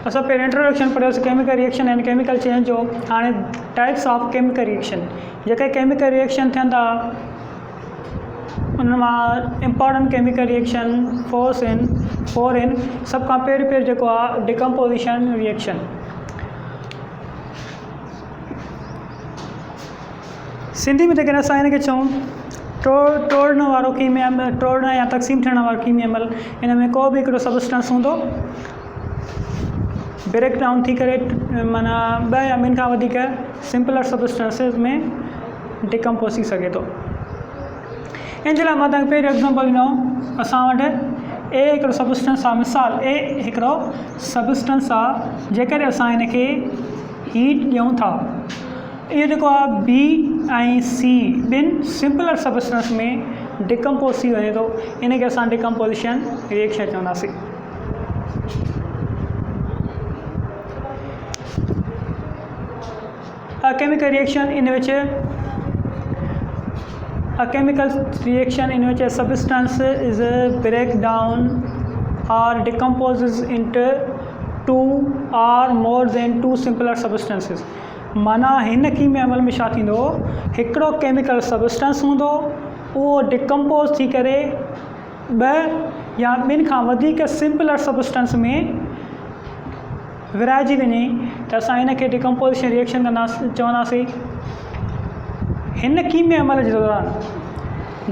असां पहिरियों इंट्रोडक्शन पढ़ियोसीं chemical reaction and chemical change जो। हाणे टाइप्स ऑफ केमिकल रिएक्शन, जेके केमिकल रिएक्शन थियनि था उन मां इम्पॉर्टेंट केमिकल रिएक्शन फोर आहिनि। सभ खां पहिरियों जेको आहे डिकम्पोजिशन रिएक्शन। सिंधी में जेकॾहिं असां हिन खे चऊं टोड़ण वारो कीमिया अमल, टोड़ण या तक़सीम थियण वारो कीमिया अमल, इन में को बि हिकिड़ो सबस्टेंस हूंदो ब्रेक डाउन थी करे माना 2 या ॿिनि खां वधीक सिंपलर सबस्टेंसिस में डिकम्पोज थी सघे थो। इन जे लाइ मां तव्हांखे पहिरियों एग्ज़ाम्पल ॾिनो। असां वटि ए हिकिड़ो सबस्टेंस आहे, मिसाल ए हिकिड़ो सबस्टेंस आहे। जेकॾहिं असां हिन खे हीट ॾियूं था, इहो जेको आहे बी ऐं सी ॿिनि सिंपलर सबस्टेंस में डिकम्पोज थी वञे थो। इन खे असां डिकम्पोजिशन रिएक्शन चवंदासीं। A chemical reaction in which a substance is break down or decomposes into 2 or more than 2 simpler substances। माना हिन कीमिया अमल में छा थींदो, हिकिड़ो केमिकल सबस्टेंस हूंदो, उहो डिकम्पोज थी करे 2 या ॿिनि खां वधीक सिंपलर सबस्टेंस में विराइजी वञे त असां हिन खे डिकम्पोजिशन रिएक्शन चवंदासीं। हिन कीमिया अमल जे दौरान,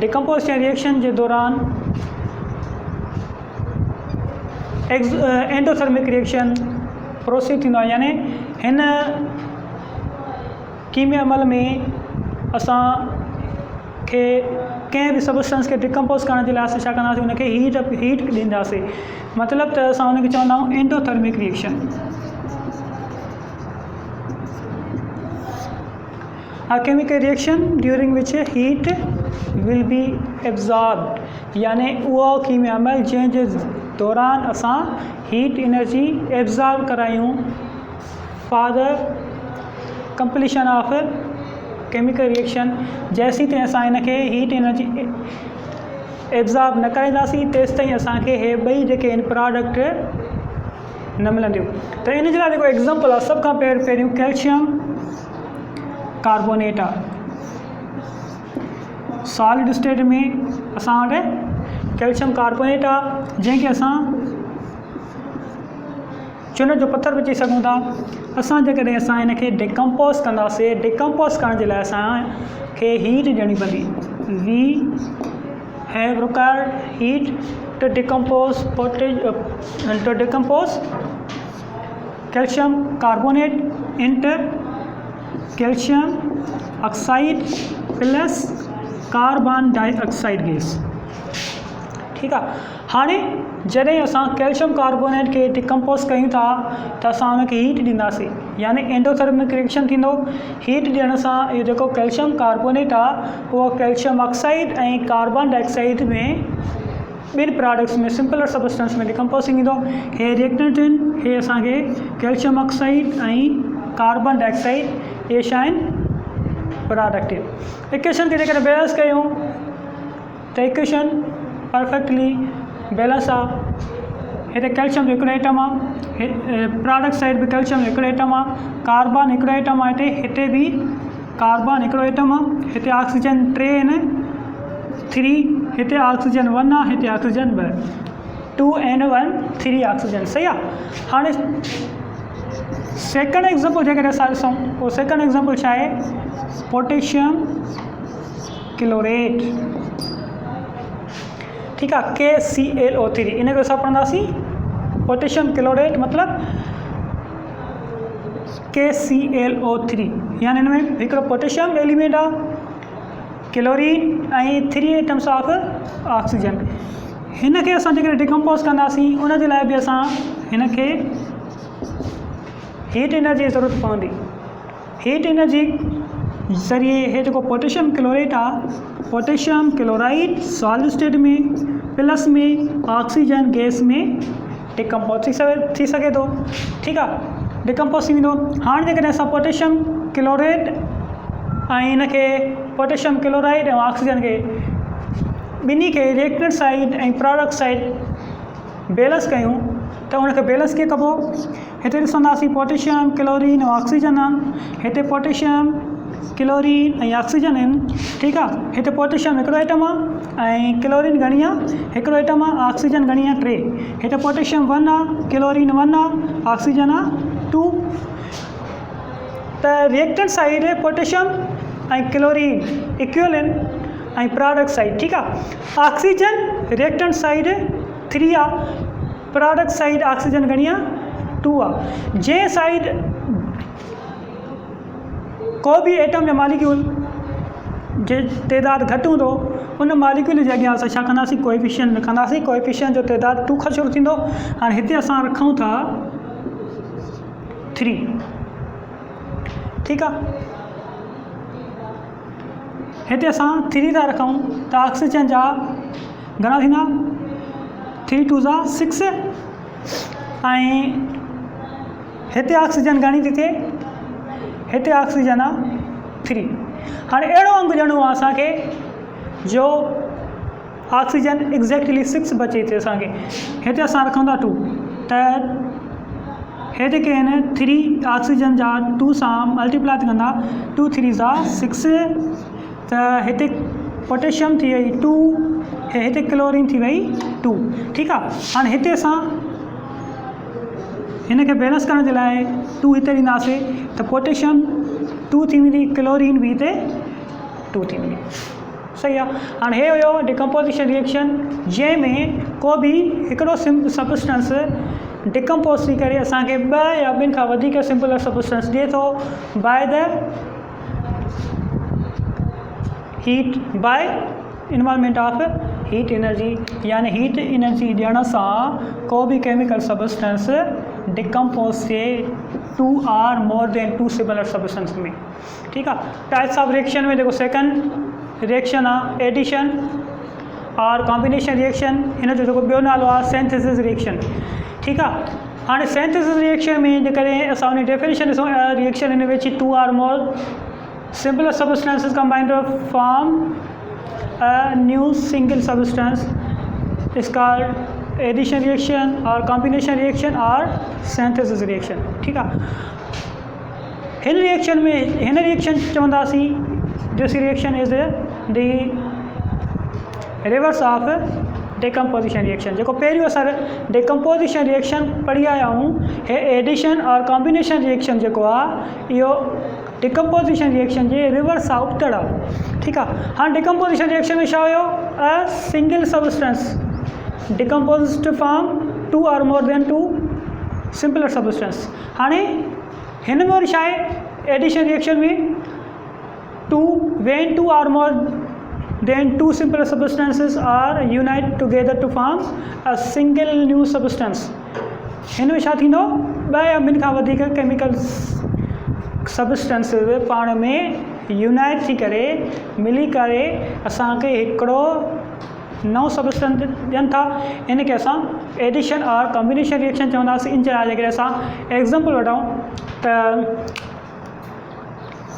डिकम्पोजिशन रिएक्शन जे दौरान एंडोथर्मिक रिएक्शन प्रोसीड थींदो आहे। यानी हिन कीमिया अमल में असां खे कंहिं बि सबस्टेंस खे डिकम्पोज करण जे लाइ असां छा कंदासीं, हुनखे हीट ॾींदासीं। मतिलबु त असां हुनखे चवंदा आहियूं endothermic reaction. A chemical reaction during which heat will be absorbed, यानी उहो कीमिया अमल जंहिंजे दौरान असां हीट एनर्जी एब्ज़ॉर्ब करायूं for the completion of chemical reaction. जैसी ताईं असां हिन खे हीट एनर्जी एब्ज़ॉर्ब न कराईंदासीं तेसि ताईं असांखे हे ॿई जेके आहिनि प्रोडक्ट न मिलंदियूं। त इन जे लाइ जेको एग्ज़ाम्पल आहे, सभ खां पहिरियों कैल्शियम कार्बोनेट आहे। सॉलिड स्टेट में असां वटि कैल्शियम कार्बोनेट आहे, जंहिंखे असां चुन जो पथर विझी सघूं था। असां जेकॾहिं असां हिन खे डिकम्पोज कंदासीं, डिकम्पोज करण जे लाइ असांखे हीट ॾियणी पवंदी। We have required heat to decompose calcium carbonate into calcium oxide plus carbon dioxide gas. ठीक आहे। हाणे जॾहिं असां कैल्शियम कार्बोनेट खे डिकम्पोज कयूं था त असां हुनखे हीट ॾींदासीं, यानी एंडोथर्मिक रिएक्शन थींदो। हीट ॾियण सां इहो जेको कैल्शियम कार्बोनेट आहे उहो कैल्शियम ऑक्साइड ऐं कार्बन डाइऑक्साइड में ॿिनि प्रोडक्ट्स में सिंपलर सबस्टेंस में डिकम्पोज थींदो। हे रिएक्टेंट आहिनि, हे असांखे कैल्शियम ऑक्साइड ऐं कार्बन डाइऑक्साइड इहे छा आहिनि, प्रोडक्ट आहिनि। इक्वेशन खे जेकॾहिं बैलेंस कयूं त इक्वेशन परफेक्टली बैलेंस आहे। हिते कैल्शियम जो हिकिड़ो एटम आहे, प्रोडक्ट साइड बि कैल्शियम जो हिकिड़ो एटम आहे, कार्बन हिकिड़ो एटम आहे, हिते बि कार्बन हिकिड़ो एटम आहे, हिते ऑक्सीजन 3 आहिनि, 3, हिते ऑक्सीजन 1 आहे, हिते ऑक्सीजन 2, 2 and 1 3 ऑक्सीजन। सही आहे। हाणे सेकंड एग्ज़ाम्पल जेकॾहिं असां ॾिसूं, उहो सेकंड एग्ज़ाम्पल छा आहे, पोटेशियम क्लोरेट। ठीक आहे, KClO3 इन खे असां पढ़ंदासीं। पोटेशियम क्लोरेट मतिलबु KClO3, यानी हिन में हिकिड़ो पोटेशियम एलिमेंट आहे, क्लोरीन ऐं 3 एटम्स ऑफ ऑक्सीजन। हिन खे असां जेकॾहिं डिकम्पोज कंदासीं उन जे लाइ बि असां हिन खे हीट एनर्जी जी ज़रूरत पवंदी। हीट एनर्जी ज़रिए हे जेको पोटेशियम क्लोरेट आहे, पोटेशियम क्लोराइड सॉलिड स्टेट में प्लस में ऑक्सीजन गैस में डिकम्पोज थी सघे थो। ठीक आहे, डिकम्पोज थी वेंदो। हाणे जेकॾहिं असां पोटेशियम क्लोरेट ऐं हिन खे पोटेशियम क्लोराइड ऐं ऑक्सीजन खे ॿिन्ही खे रिएक्टेंट साइड ऐं प्रोडक्ट साइड बैलेंस कयूं त उनखे बैलेंस कीअं कबो। हिते ॾिसंदासीं पोटेशियम क्लोरीन ऐं ऑक्सीजन आहिनि। हिते पोटेशियम क्लोरीन ऐं ऑक्सीजन आहिनि। ठीकु आहे, हिते पोटेशियम हिकिड़ो एटम आहे ऐं क्लोरीन घणी आहे, हिकिड़ो एटम आहे, ऑक्सीजन घणी आहे, 3। हिते पोटेशियम 1 आहे, क्लोरीन 1 आहे, ऑक्सीजन आहे 2। त रिएक्टेंट साइड पोटेशियम ऐं क्लोरीन इक्वल आहिनि ऐं प्रोडक्ट साइड, ठीकु आहे, ऑक्सीजन रिएक्टेंट साइड 3 आहे, प्रोडक्ट साइड ऑक्सीजन घणी आहे 2 आहे। जंहिं साइड को बि एटम या मालिक्यूल जे तइदाद घटि हूंदो उन मालिक्यूल जे अॻियां असां छा कंदासीं, कोएफिशिएंट लिखंदासीं। कोएफिशिएंट जो तइदाद 2 खां शुरू थींदो। हाणे हिते असां रखूं था 3, ठीकु आहे, हिते असां 3 था रखूं त ऑक्सीजन जा घणा थींदा, 3 2 6 ऐं हिते ऑक्सीजन घणी थी थिए, हिते ऑक्सीजन आहे 3। हाणे अहिड़ो अंग ॼणो आहे असांखे जो ऑक्सीजन एग्जैक्टली 6 बचे थी असांखे। हिते असां रखूं था 2 त हे जेके आहिनि 3 ऑक्सीजन जा 2 सां मल्टीप्लाई कंदा, 2 3 6 त हिते पोटेशियम थी वई 2, हिते क्लोरीन थी वई 2, ठीकु आहे। हाणे हिते असां हिन खे बैलेंस करण जे लाइ 2 हिते ॾींदासीं त पोटेशियम 2 थी वेंदी, क्लोरीन बि हिते 2 थी वेंदी, सही आहे। हाणे हे हुयो डिकम्पोजिशन रिएक्शन जंहिंमें को बि हिकिड़ो सबस्टेंस डिकम्पोज थी करे असांखे 2 या 2 खां वधीक सिंपल सबस्टेंस ॾिए थो by the heat, by involvement of heat energy, यानी हीट एनर्जी ॾियण सां को बि केमिकल सबस्टेंस डिकम्पोज थिए 2 or more than 2 similar substance में, ठीकु आहे। टाइप्स ऑफ रिएक्शन में जेको सेकंड रिएक्शन आहे एडिशन और कॉम्बिनेशन रिएक्शन, हिन जो जेको ॿियो नालो आहे सिंथेसिस रिएक्शन, ठीकु आहे। हाणे सिंथेसिस रिएक्शन में जेकॾहिं असां उन डेफिनेशन ॾिसूं, reaction in which 2 or more simpler substances combined to form a new single substance is called addition reaction or combination reaction or synthesis reaction, ठीक है। हिन रिएक्शन में हिन रिएक्शन चवंदासीं this reaction is the reverse of decomposition reaction. जेको पहिरियों असां decomposition reaction पढ़ी आया आहियूं, हे एडिशन और कॉम्बिनेशन रिएक्शन जेको आहे इहो डिकम्पोजिशन रिएक्शन जे रिवर्स आहे, उबतड़ आहे, ठीकु आहे। हाणे डिकम्पोजिशन रिएक्शन में छा हुयो, a single substance decompose to form 2 or more than 2 simpler substance. हाणे हिन में वरी छा आहे एडिशन रिएक्शन में 2 when 2 or more than 2 simpler substances are unite together to form a single new substance। हिन में छा थींदो, 2 या 2 खां वधीक केमिकल सबस्टेंसिस पाण में यूनाइट थी करे मिली करे असांखे हिकिड़ो नओं सबस्टेंस ॾियनि था। इन खे असां एडिशन और कॉम्बिनेशन रिएक्शन चवंदासीं। इन जे लाइ जेकॾहिं असां एग्ज़ाम्पल वठूं त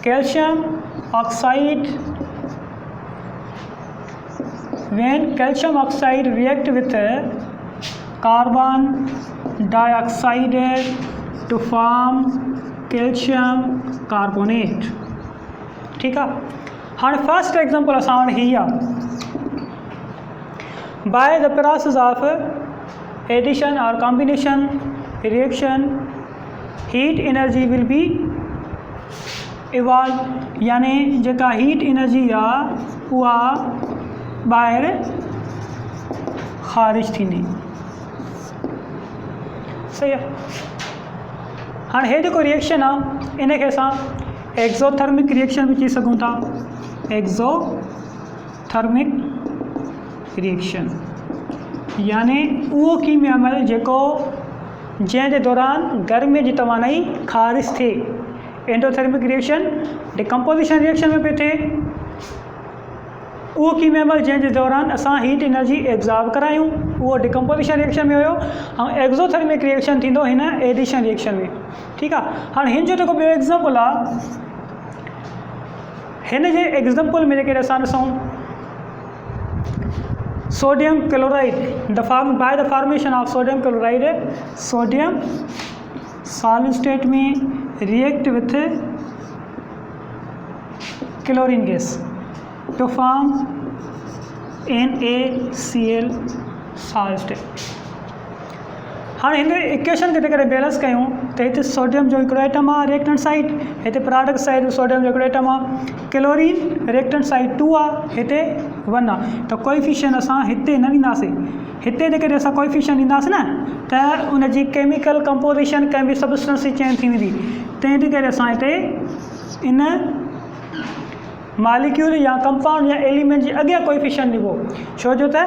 calcium oxide, when calcium oxide react with carbon dioxide to form calcium carbonate, ठीक है। हाँ फर्स्ट एग्जांपल असां वटि ही आहे, by the process of addition और combination reaction heat energy will be evolve, यानी जेका हीट एनर्जी आहे उहा ॿाहिरि ख़ारिज थींदी, सही आहे। हाणे हे जेको रिएक्शन आहे इन खे असां एक्ज़ोथर्मिक रिएक्शन भी चई सघूं था। एक्ज़ोथर्मिक रिएक्शन यानी उहो कीमिया अमल जेको जंहिंजे दौरान गर्मी जी तवानाई ख़ारिज थिए। एंडोथर्मिक रिएक्शन डिकम्पोजिशन रिएक्शन में पियो थिए, उहो कीमिया अमल जंहिंजे दौरान असां हीट एनर्जी एब्ज़ॉर्ब करायूं उहो डिकम्पोजिशन रिएक्शन में हुयो, ऐं एक्ज़ोथर्मिक रिएक्शन थींदो हिन एडिशन रिएक्शन में, ठीकु आहे। हाणे हिन जो जेको ॿियो एग्ज़ाम्पल आहे, हिन जे एग्ज़ाम्पल में जेकॾहिं असां ॾिसूं sodium chloride, by the formation of sodium chloride, sodium solid state में react with chlorine gas to form NaCl solid state. हाँ हिन इक्वेशन के करे बैलेंस कयूं तो इतने सोडियम जो हिकिड़ो एटम आहे रिएक्टेंट साइड, इतने प्रोडक्ट साइड सोडियम जो हिकिड़ो एटम आहे, क्लोरीन रिएक्टेंट साइड 2 आहे, हिते 1 आहे, तो कोएफिशिएंट असां हिते न ॾींदासीं। हिते जे करे असां कोएफिशिएंट ॾींदासीं न त उन जी केमिकल कंपोजिशन कंहिं बि सबस्टेंस जी चेंज थी वेंदी, तंहिं करे असां हिते इन मॉलिक्यूल या कंपाउंड या एलिमेंट जे अॻियां कोएफिशिएंट ॾिबो, छो जो त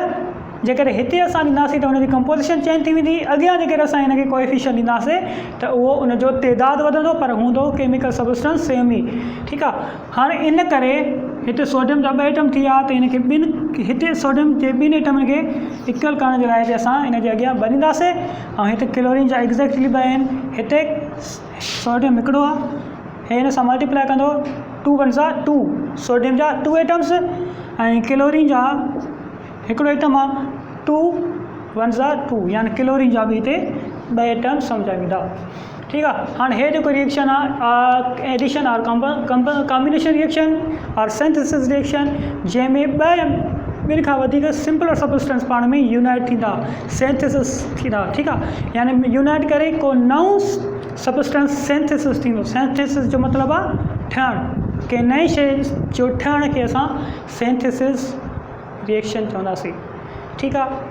जेकर हिते असां ॾींदासीं त हुनजी कंपोजिशन चेंज थी वेंदी, अॻियां जेकर असां हिनखे कोएफिशिएंट ॾींदासीं त उहो उनजो तइदादु वधंदो पर हूंदो केमिकल सबस्टेंस सेम ई। ठीकु आहे, हाणे इन करे हिते सोडियम जा 2 एटम थी विया त हिनखे ॿिनि हिते सोडियम जे 2 एटमनि खे इक्वल करण जे लाइ असां हिनजे अॻियां ॿ ॾींदासीं ऐं हिते क्लोरीन जा एग्जैक्टली 2 आहिनि, हिते सोडियम हिकिड़ो आहे, हे हिन सां मल्टीप्लाई कंदो 2 1 जा 2, सोडियम जा 2 एटम्स ऐं क्लोरीन जा हिकिड़ो एटम आहे 2 1 जा 2, यानी क्लोरीन जा बि हिते 2 एटम सम्झा वेंदा। ठीकु आहे, हाणे हे जेको रिएक्शन आहे एडिशन और कॉम्बिनेशन रिएक्शन और सिंथेसिस रिएक्शन जंहिंमें ॿिनि खां वधीक सिंपलर सबस्टेंस पाण में यूनाइट थींदा, सिंथेसिस थींदा। ठीकु आहे, यानी यूनाइट करे को नओं सबस्टेंस सिंथेसिस थींदो। सिंथेसिस जो मतिलबु आहे ठहिणु, के नई शइ जो ठहिण खे असां सिंथेसिस रिएक्शन चवंदासीं। ठीकु आहे।